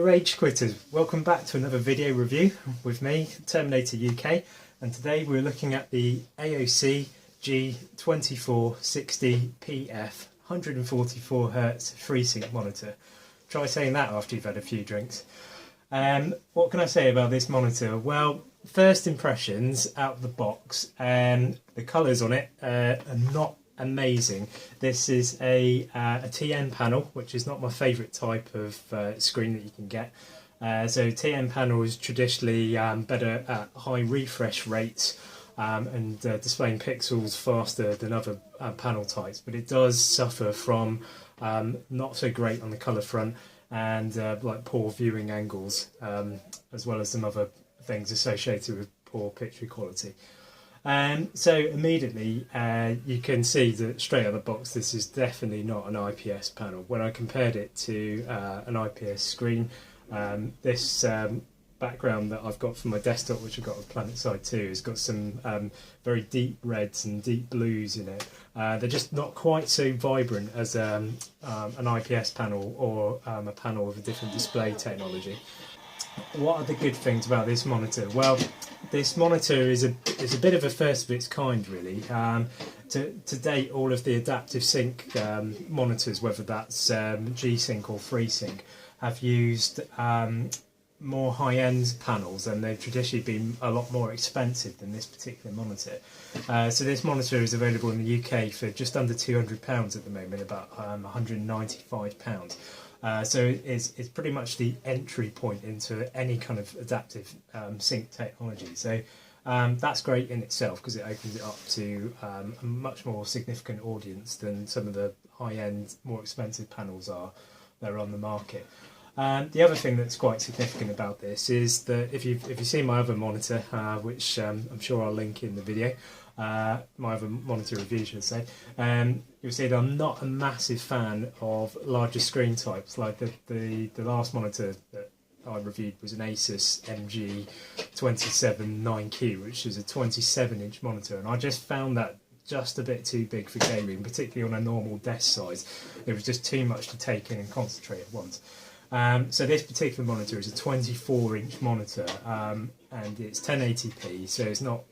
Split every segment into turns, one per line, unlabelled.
Hello RageQuitters, welcome back to another video review with me, TerminatorUK, and today we're looking at the AOC G2460PF 144Hz Freesync monitor. Try saying that after you've had a few drinks. What can I say about this monitor? Well, first impressions out of the box, the colours on it are not amazing. This is a TN panel, which is not my favourite type of screen that you can get. So TN panel is traditionally better at high refresh rates and displaying pixels faster than other panel types, but it does suffer from not so great on the colour front and like poor viewing angles, as well as some other things associated with poor picture quality. So immediately you can see that straight out of the box this is definitely not an IPS panel. When I compared it to an IPS screen, this background that I've got for my desktop, which I've got on PlanetSide 2, has got some very deep reds and deep blues in it. They're just not quite so vibrant as an IPS panel or a panel with a different display technology. What are the good things about this monitor? Well, this monitor is a bit of a first of its kind, really. To date, all of the adaptive sync monitors, whether that's G-Sync or FreeSync, have used more high-end panels, and they've traditionally been a lot more expensive than this particular monitor. So this monitor is available in the UK for just under £200 at the moment, about £195. So it's pretty much the entry point into any kind of adaptive sync technology. So that's great in itself because it opens it up to a much more significant audience than some of the high-end, more expensive panels that are on the market. The other thing that's quite significant about this is that if you've seen my other monitor, which I'm sure I'll link in the video, my other monitor review, should I say, you'll see that I'm not a massive fan of larger screen types. Like the last monitor that I reviewed was an Asus MG279Q, which is a 27-inch monitor, and I just found that just a bit too big for gaming, particularly on a normal desk size. It was just too much to take in and concentrate at once. So this particular monitor is a 24-inch monitor, and it's 1080p, so it's not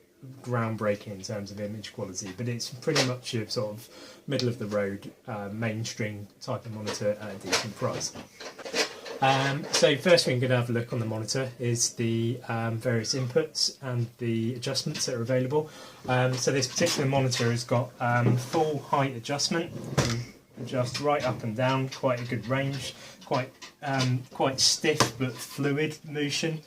groundbreaking in terms of image quality, but it's pretty much a sort of middle of the road mainstream type of monitor at a decent price. So first thing we're going to have a look on the monitor is the various inputs and the adjustments that are available. So this particular monitor has got full height adjustment. You can adjust right up and down, quite a good range, quite stiff but fluid motion.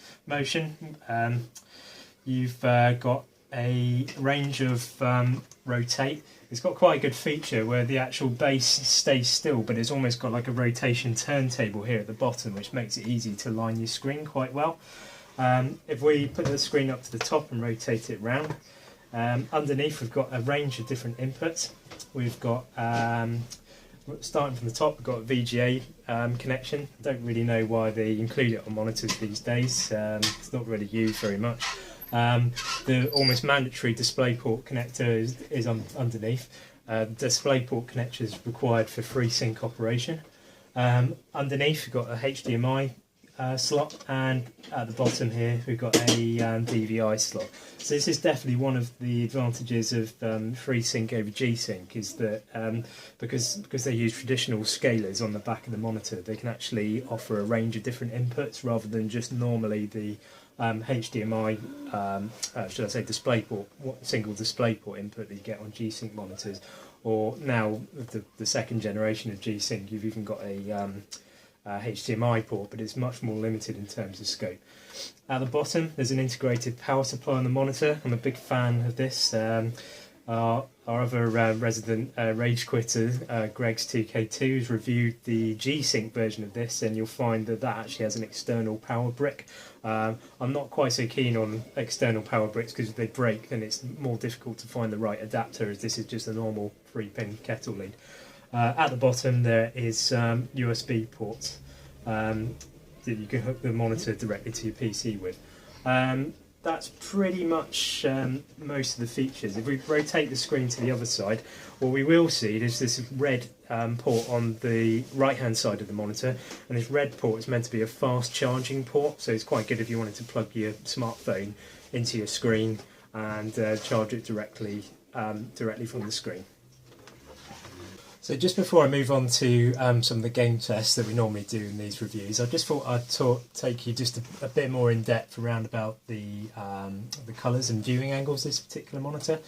You've got a range of rotate. It's got quite a good feature where the actual base stays still, but it's almost got like a rotation turntable here at the bottom, which makes it easy to line your screen quite well. If we put the screen up to the top and rotate it round, underneath we've got a range of different inputs. We've got starting from the top, we've got a VGA connection. I don't really know why they include it on monitors these days. It's not really used very much. The almost mandatory DisplayPort connector is underneath. DisplayPort connector is required for FreeSync operation. Underneath we've got a HDMI slot, and at the bottom here we've got a DVI slot. So this is definitely one of the advantages of FreeSync over G-Sync, is that because they use traditional scalers on the back of the monitor, they can actually offer a range of different inputs rather than just normally the HDMI, should I say DisplayPort, single DisplayPort input that you get on G-Sync monitors, or now the second generation of G-Sync, you've even got a HDMI port, but it's much more limited in terms of scope. At the bottom there's an integrated power supply on the monitor. I'm a big fan of this. Our other resident RageQuitter, Greg's 2K2, has reviewed the G-Sync version of this, and you'll find that actually has an external power brick. I'm not quite so keen on external power bricks because if they break then it's more difficult to find the right adapter, as this is just a normal 3-pin kettle lead. At the bottom there is USB ports that you can hook the monitor directly to your PC with. that's pretty much most of the features. If we rotate the screen to the other side, what we will see is this red port on the right hand side of the monitor, and this red port is meant to be a fast charging port, so it's quite good if you wanted to plug your smartphone into your screen and charge it directly from the screen. So just before I move on to some of the game tests that we normally do in these reviews, I just thought I'd take you just a bit more in depth around about the colours and viewing angles of this particular monitor.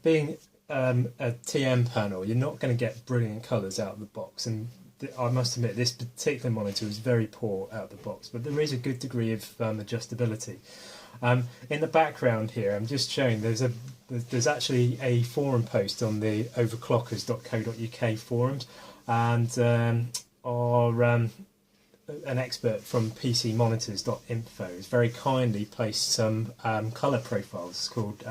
Being a TM panel, you're not going to get brilliant colours out of the box, and I must admit this particular monitor is very poor out of the box, but there is a good degree of adjustability. In the background here, I'm just showing there's actually a forum post on the overclockers.co.uk forums, and an expert from PCmonitors.info has very kindly placed some colour profiles called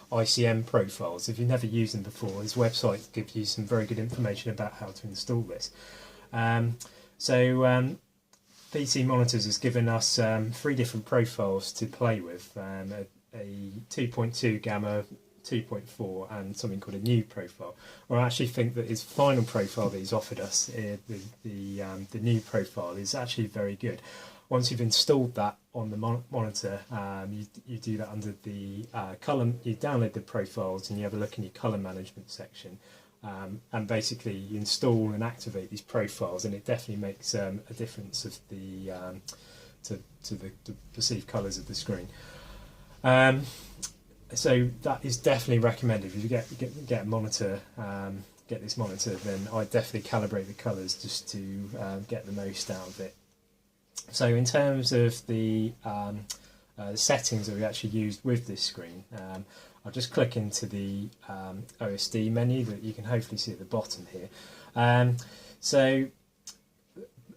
ICM profiles. If you've never used them before, his website gives you some very good information about how to install this. PC Monitors has given us 3 different profiles to play with, a 2.2 gamma, 2.4 and something called a new profile. Well, I actually think that his final profile that he's offered us, the new profile, is actually very good. Once you've installed that on the monitor, you do that under the colour, you download the profiles and you have a look in your colour management section. And basically you install and activate these profiles, and it definitely makes a difference of the to the perceived colours of the screen. So that is definitely recommended. If you get a monitor, get this monitor, then I definitely calibrate the colours just to get the most out of it. So in terms of the settings that we actually used with this screen, I'll just click into the OSD menu that you can hopefully see at the bottom here. So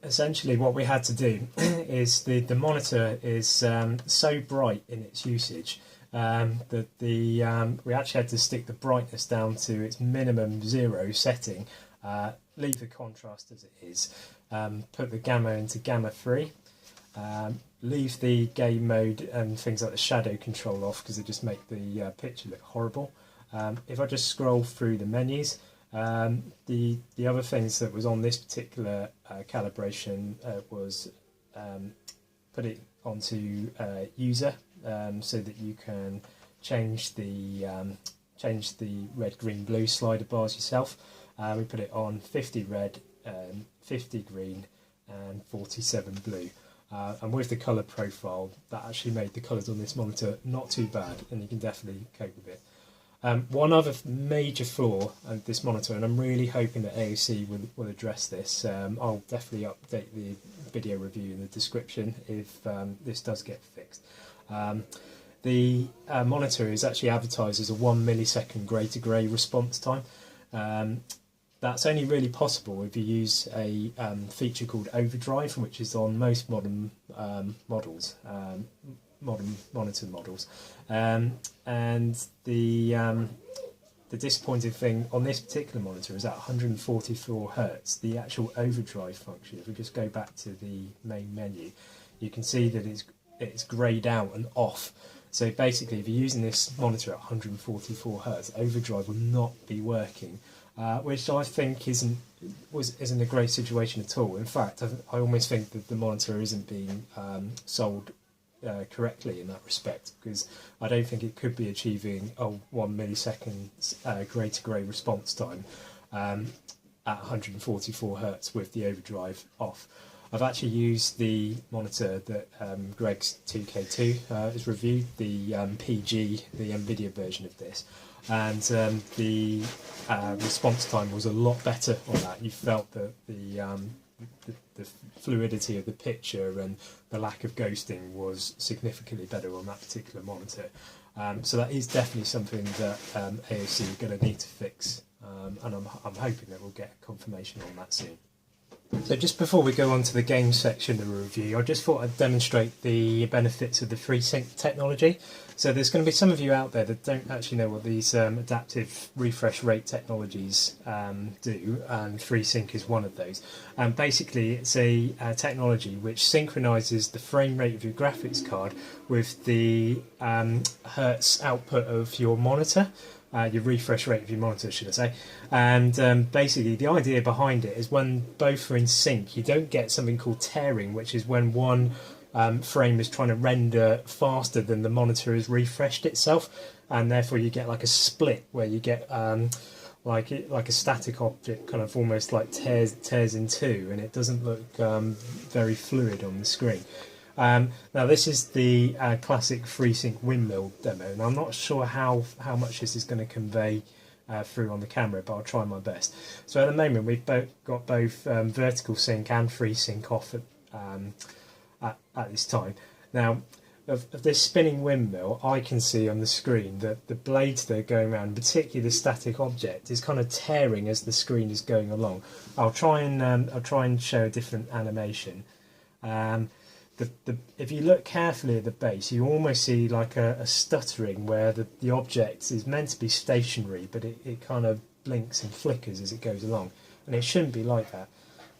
essentially what we had to do is the monitor is so bright in its usage that we actually had to stick the brightness down to its minimum 0 setting, leave the contrast as it is, put the gamma into gamma 3, leave the game mode and things like the shadow control off because they just make the picture look horrible. If I just scroll through the menus, the other things that was on this particular calibration was put it onto user, so that you can change the red, green, blue slider bars yourself. We put it on 50 red, 50 green and 47 blue. And with the colour profile, that actually made the colours on this monitor not too bad, and you can definitely cope with it. One other major flaw of this monitor, and I'm really hoping that AOC will address this, I'll definitely update the video review in the description if this does get fixed. The monitor is actually advertised as a 1 millisecond grey to grey response time. That's only really possible if you use a feature called overdrive, which is on most modern models, modern monitor models. And the disappointing thing on this particular monitor is at 144 Hz, the actual overdrive function. If we just go back to the main menu, you can see that it's greyed out and off. So basically, if you're using this monitor at 144 Hz, overdrive will not be working. Which I think isn't a great situation at all. In fact, I almost think that the monitor isn't being sold correctly in that respect, because I don't think it could be achieving a 1 millisecond grey to grey response time at 144 Hz with the overdrive off. I've actually used the monitor that Greg's 2K2 has reviewed, the PG, the NVIDIA version of this, and the response time was a lot better on that. You felt that the fluidity of the picture and the lack of ghosting was significantly better on that particular monitor. So that is definitely something that AOC are going to need to fix, and I'm hoping that we'll get confirmation on that soon. So just before we go on to the game section of the review, I just thought I'd demonstrate the benefits of the Freesync technology. So there's going to be some of you out there that don't actually know what these adaptive refresh rate technologies do, and Freesync is one of those. Basically it's a technology which synchronises the frame rate of your graphics card with the hertz output of your monitor. Your refresh rate of your monitor, should I say. And basically the idea behind it is when both are in sync, you don't get something called tearing, which is when one frame is trying to render faster than the monitor has refreshed itself, and therefore you get like a split where you get like a static object kind of almost like tears in two, and it doesn't look very fluid on the screen. Now this is the classic Freesync windmill demo, and I'm not sure how much this is going to convey through on the camera, but I'll try my best. So at the moment we've got both vertical sync and Freesync off at this time. Now of this spinning windmill, I can see on the screen that the blades that are going around, particularly the static object, is kind of tearing as the screen is going along. I'll try and show a different animation. If you look carefully at the base, you almost see like a stuttering where the object is meant to be stationary, but it kind of blinks and flickers as it goes along, and it shouldn't be like that.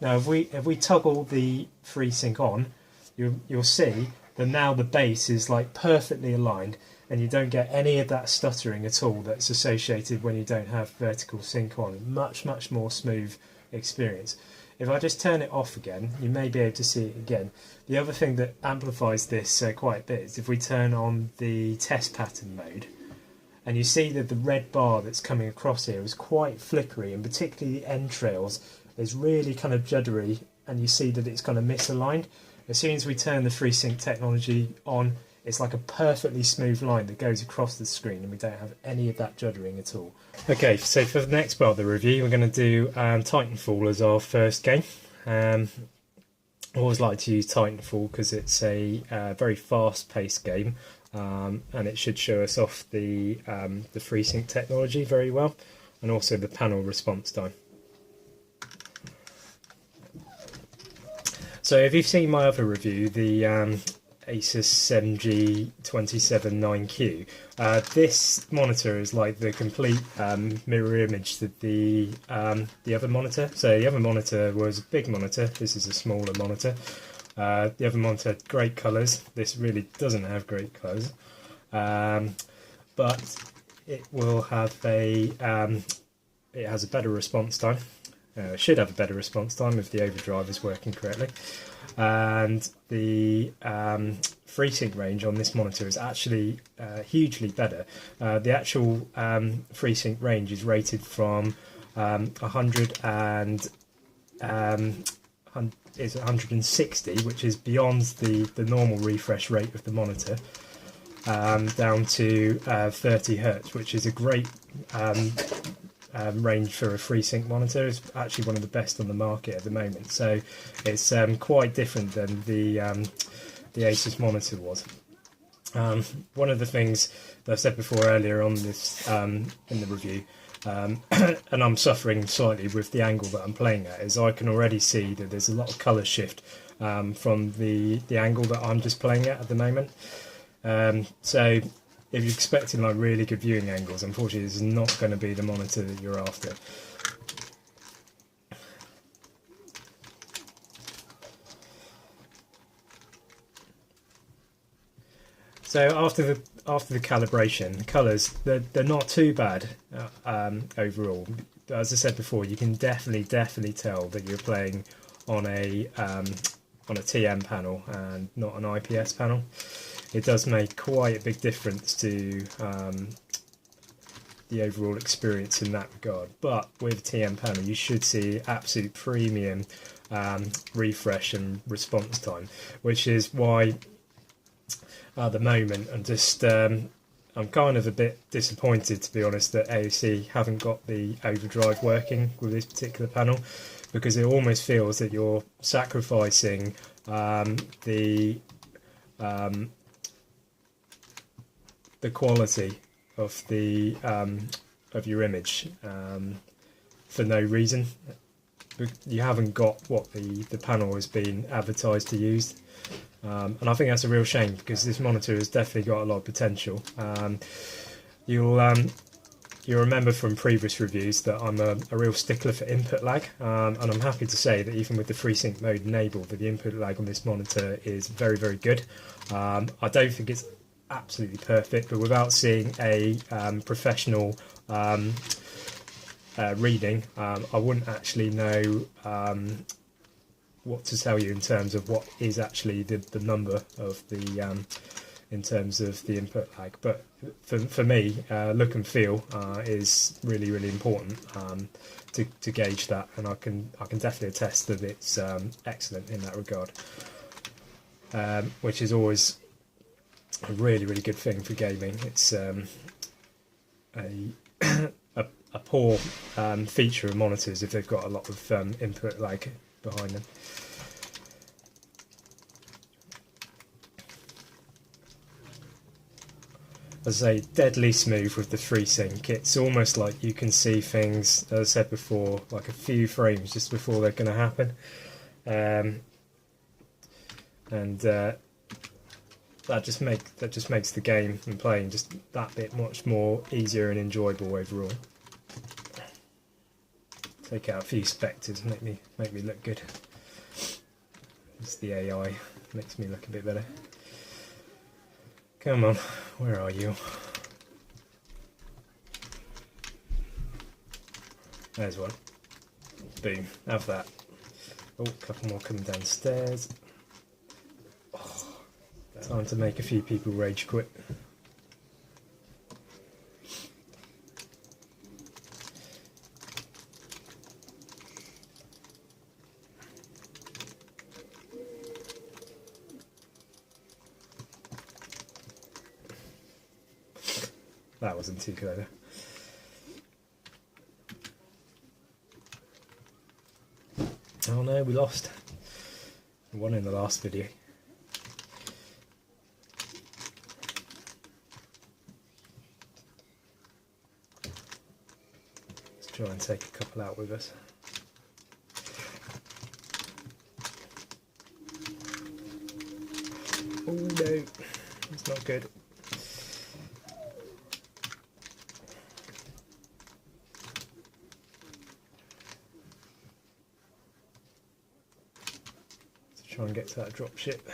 Now if we toggle the Freesync on, you'll see that now the base is like perfectly aligned, and you don't get any of that stuttering at all that's associated when you don't have vertical sync on. Much more smooth experience. If I just turn it off again, you may be able to see it again. The other thing that amplifies this quite a bit is if we turn on the test pattern mode, and you see that the red bar that's coming across here is quite flickery, and particularly the entrails is really kind of juddery, and you see that it's kind of misaligned. As soon as we turn the Freesync technology on, it's like a perfectly smooth line that goes across the screen, and we don't have any of that juddering at all. Okay, so for the next part of the review, we're going to do Titanfall as our first game. I always like to use Titanfall because it's a very fast-paced game, and it should show us off the Freesync technology very well, and also the panel response time. So if you've seen my other review, the Asus G2460PF, this monitor is like the complete mirror image to the other monitor. So the other monitor was a big monitor, this is a smaller monitor. The other monitor had great colours, this really doesn't have great colours, but it will have it has a better response time. Should have a better response time if the overdrive is working correctly, and the FreeSync range on this monitor is actually hugely better. The actual FreeSync range is rated from 160, which is beyond the normal refresh rate of the monitor, down to 30 Hz, which is a great range for a FreeSync monitor. Is actually one of the best on the market at the moment, so it's quite different than the Asus monitor was. One of the things that I said before earlier on this in the review, and I'm suffering slightly with the angle that I'm playing at, is I can already see that there's a lot of colour shift from the angle that I'm just playing at the moment. So if you're expecting like really good viewing angles, unfortunately this is not going to be the monitor that you're after. So after the calibration, the colours, they're not too bad overall. As I said before, you can definitely tell that you're playing on a TM panel and not an IPS panel. It does make quite a big difference to the overall experience in that regard. But with TM panel, you should see absolute premium refresh and response time, which is why at the moment I'm kind of a bit disappointed, to be honest, that AOC haven't got the overdrive working with this particular panel, because it almost feels that you're sacrificing the quality of your image for no reason. you haven't got what the panel has been advertised to use, and I think that's a real shame because this monitor has definitely got a lot of potential. You'll remember from previous reviews that I'm a real stickler for input lag, and I'm happy to say that even with the FreeSync mode enabled, that the input lag on this monitor is very, very good. I don't think it's absolutely perfect, but without seeing a professional reading, I wouldn't actually know what to tell you in terms of what is actually the number of the in terms of the input lag. But for me, look and feel is really, really important to gauge that, and I can definitely attest that it's excellent in that regard, which is always a really, really good thing for gaming. It's a poor feature of monitors if they've got a lot of input lag behind them. As I say, deadly smooth with the FreeSync. It's almost like you can see things, as I said before, like a few frames just before they're going to happen, and that just makes the game and playing just that bit much more easier and enjoyable overall. Take out a few spectres, make me look good. It's the AI makes me look a bit better. Come on, where are you? There's one. Boom, have that. Oh, a couple more coming downstairs. Oh, time to make a few people rage quit. That wasn't too clever. Oh no, we lost. We won in the last video. Let's try and take a couple out with us. Oh no, it's not good. Try and get to that drop ship.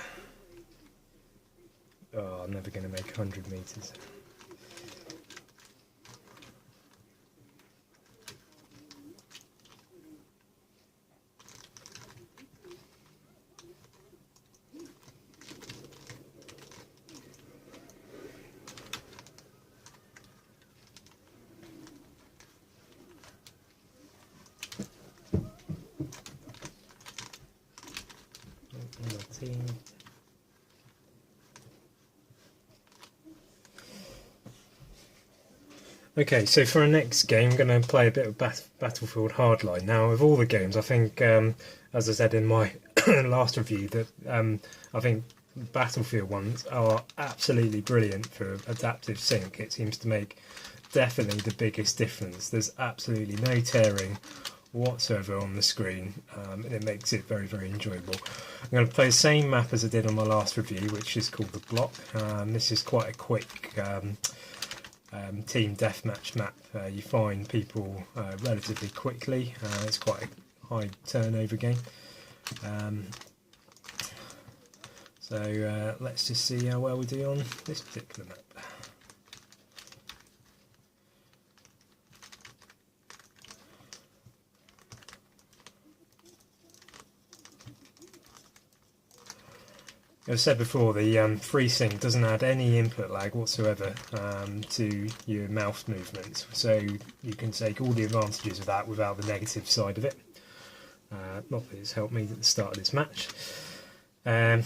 Oh, I'm never going to make 100 meters. Okay, so for our next game, I'm going to play a bit of Battlefield Hardline. Now, of all the games, I think, as I said in my last review, that I think Battlefield ones are absolutely brilliant for adaptive sync. It seems to make definitely the biggest difference. There's absolutely no tearing whatsoever on the screen, and it makes it very, very enjoyable. I'm going to play the same map as I did on my last review, which is called The Block. This is quite a quick team deathmatch map. You find people relatively quickly. It's quite a high turnover game. So let's just see how well we do on this particular map. As I said before, the FreeSync doesn't add any input lag whatsoever to your mouse movements, so you can take all the advantages of that without the negative side of it. Not that it's helped me at the start of this match. And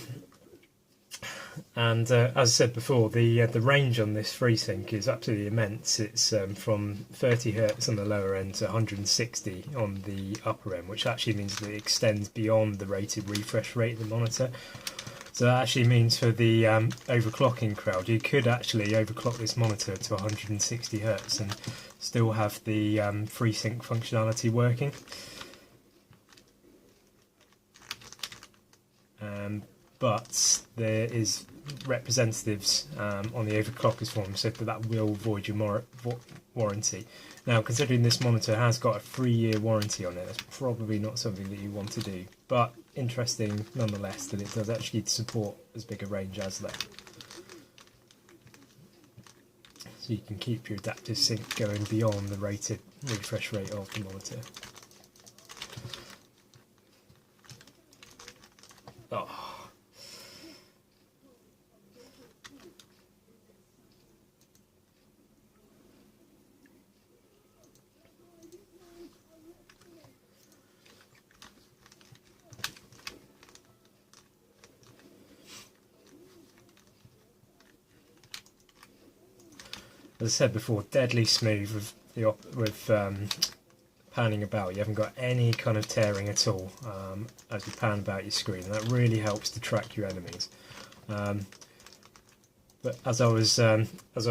as I said before, the range on this FreeSync is absolutely immense. It's from 30 Hz on the lower end to 160 on the upper end, which actually means that it extends beyond the rated refresh rate of the monitor. So that actually means for the overclocking crowd, you could actually overclock this monitor to 160 Hz and still have the FreeSync functionality working. but there is representatives on the overclockers forum said that will void your warranty. Now, considering this monitor has got a 3-year warranty on it, that's probably not something that you want to do, but interesting nonetheless that it does actually support as big a range as that. So you can keep your adaptive sync going beyond the rated refresh rate of the monitor. Oh. As I said before, deadly smooth with panning about. You haven't got any kind of tearing at all as you pan about your screen. And that really helps to track your enemies. But as I was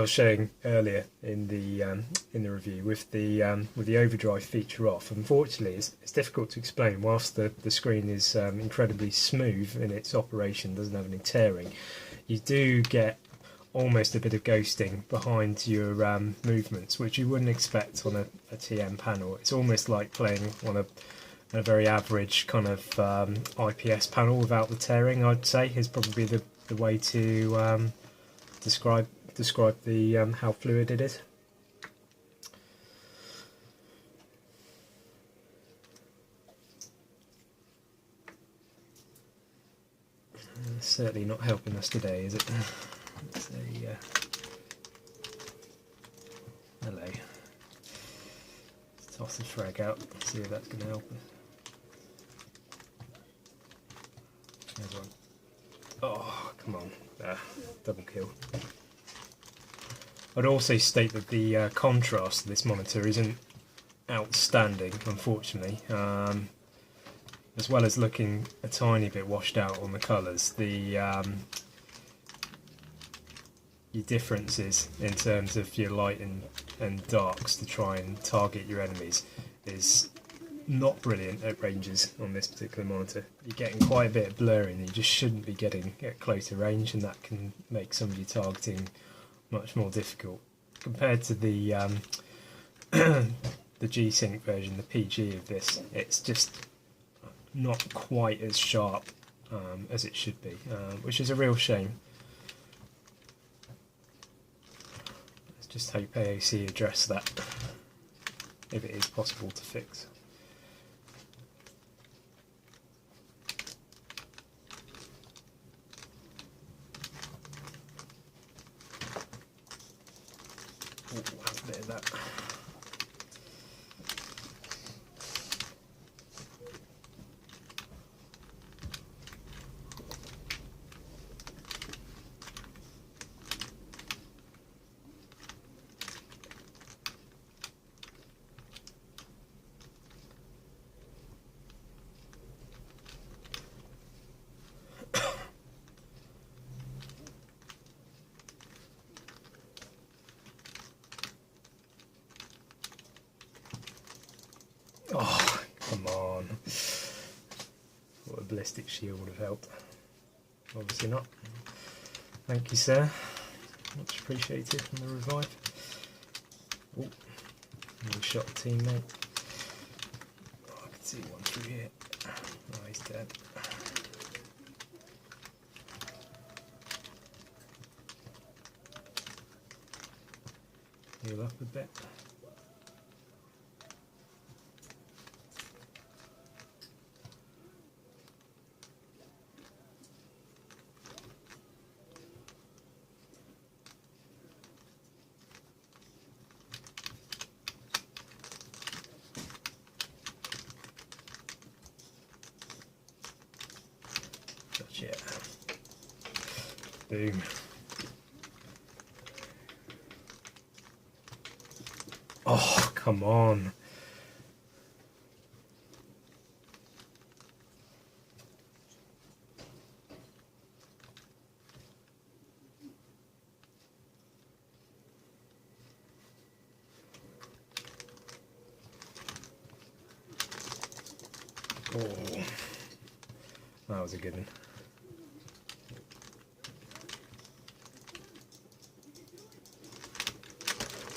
showing earlier in the review, with the overdrive feature off, unfortunately, it's difficult to explain. Whilst the screen is incredibly smooth in its operation, doesn't have any tearing, you do get almost a bit of ghosting behind your movements, which you wouldn't expect on a TM panel. It's almost like playing on a very average kind of IPS panel without the tearing, I'd say, is probably the way to describe the how fluid it is. Certainly not helping us today, is it? Let's say, hello. Let's toss the frag out, see if that's going to help us. There's one. Oh, come on. Double kill. I'd also state that the contrast of this monitor isn't outstanding, unfortunately. As well as looking a tiny bit washed out on the colours, your differences in terms of your light and darks to try and target your enemies is not brilliant at ranges on this particular monitor. You're getting quite a bit of blurring that you just shouldn't be getting at closer range, and that can make some of your targeting much more difficult. Compared to the the G-Sync version, the PG of this, it's just not quite as sharp as it should be, which is a real shame. Let's just hope AOC address that, if it is possible to fix. Ooh, a bit of that. Oh, come on. What a ballistic shield would have helped. Obviously not. Thank you, sir. Much appreciated from the revive. Oh, nearly shot a teammate. Oh, I can see one through here. Oh, he's dead. Heal up a bit. Gotcha. Boom. Oh, come on. Oh, that was a good one.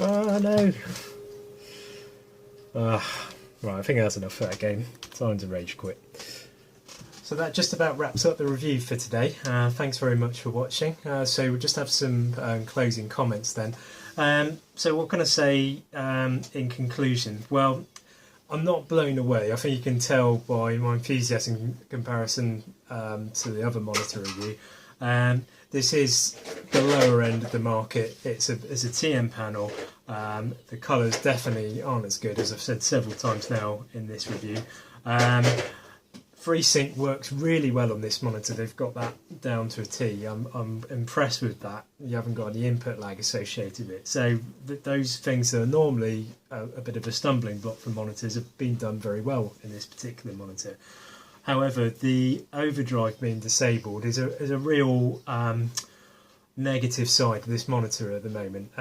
Oh no! Right, I think that's enough for that game. Time to rage quit. So that just about wraps up the review for today. Thanks very much for watching. So we'll just have some closing comments then. So what can I say in conclusion? Well, I'm not blown away. I think you can tell by my enthusiasm in comparison to the other monitor review. This is the lower end of the market. It's a TM panel. The colours definitely aren't as good, as I've said several times now in this review. Freesync works really well on this monitor. They've got that down to a T. I'm impressed with that. You haven't got any input lag associated with it. So those things that are normally a bit of a stumbling block for monitors have been done very well in this particular monitor. However, the overdrive being disabled is a real negative side of this monitor at the moment.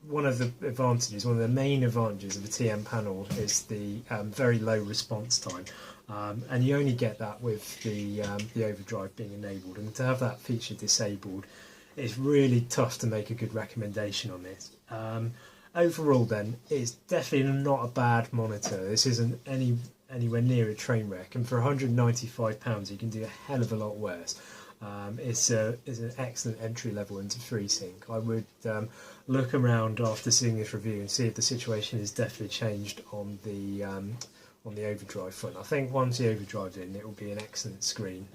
One of the main advantages of a TM panel is the very low response time. And you only get that with the overdrive being enabled, and to have that feature disabled, it's really tough to make a good recommendation on this. Overall then, it's definitely not a bad monitor. This isn't anywhere near a train wreck, and for £195 you can do a hell of a lot worse. It's an excellent entry level into Freesync. I would look around after seeing this review and see if the situation has definitely changed on the overdrive front. I think once the overdrive's in, it will be an excellent screen.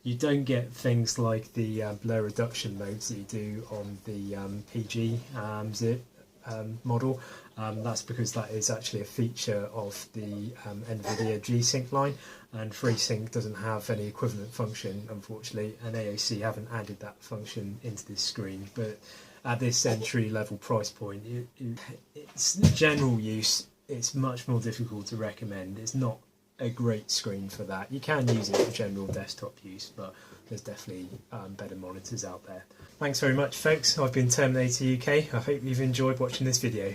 You don't get things like the blur reduction modes that you do on the PG zip model. That's because that is actually a feature of the NVIDIA G-Sync line, and Freesync doesn't have any equivalent function, unfortunately, and AOC haven't added that function into this screen. But at this entry level price point, it's general use. It's much more difficult to recommend. It's not a great screen for that. You can use it for general desktop use, but there's definitely better monitors out there. Thanks very much, folks. I've been TerminatorUK. I hope you've enjoyed watching this video.